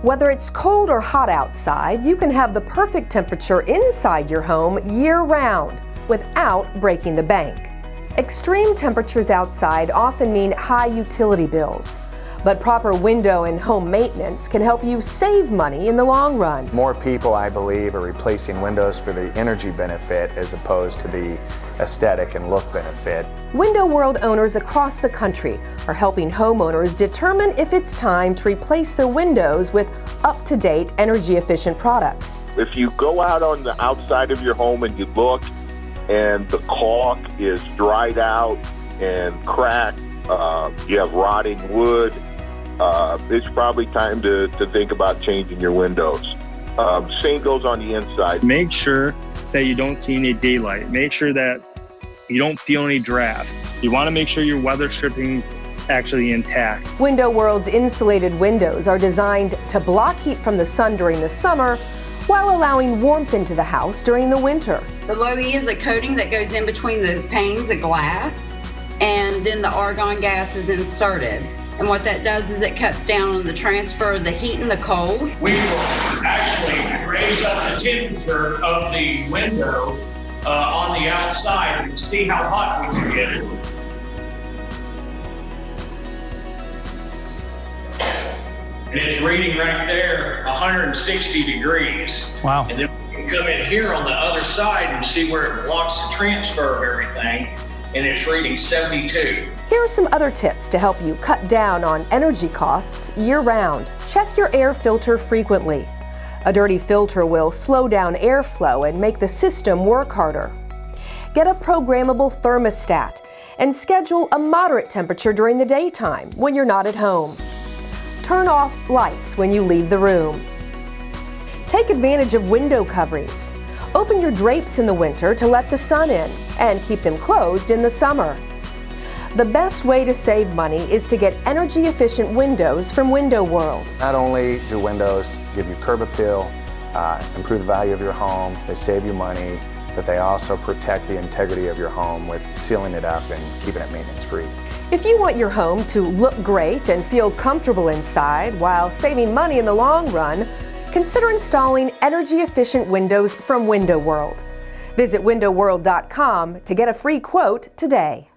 Whether it's cold or hot outside, you can have the perfect temperature inside your home year-round without breaking the bank. Extreme temperatures outside often mean high utility bills, but proper window and home maintenance can help you save money in the long run. More people, I believe, are replacing windows for the energy benefit as opposed to the aesthetic and look benefit. Window World owners across the country are helping homeowners determine if it's time to replace their windows with up-to-date energy-efficient products. If you go out on the outside of your home and you look and the caulk is dried out and cracked, you have rotting wood, it's probably time to think about changing your windows. Same goes on the inside. Make sure that you don't see any daylight. Make sure that you don't feel any drafts. You want to make sure your weather stripping's actually intact. Window World's insulated windows are designed to block heat from the sun during the summer while allowing warmth into the house during the winter. The LowE is a coating that goes in between the panes of glass, and then the argon gas is inserted. And what that does is it cuts down on the transfer of the heat and the cold. We will actually raise up the temperature of the window on the outside and see how hot we can get it. And it's reading right there 160 degrees. Wow. And then we can come in here on the other side and see where it blocks the transfer of everything, and it's reading 72. Here are some other tips to help you cut down on energy costs year-round. Check your air filter frequently. A dirty filter will slow down airflow and make the system work harder. Get a programmable thermostat and schedule a moderate temperature during the daytime when you're not at home. Turn off lights when you leave the room. Take advantage of window coverings. Open your drapes in the winter to let the sun in and keep them closed in the summer. The best way to save money is to get energy-efficient windows from Window World. Not only do windows give you curb appeal, improve the value of your home, they save you money, but they also protect the integrity of your home with sealing it up and keeping it maintenance-free. If you want your home to look great and feel comfortable inside while saving money in the long run, consider installing energy-efficient windows from Window World. Visit windowworld.com to get a free quote today.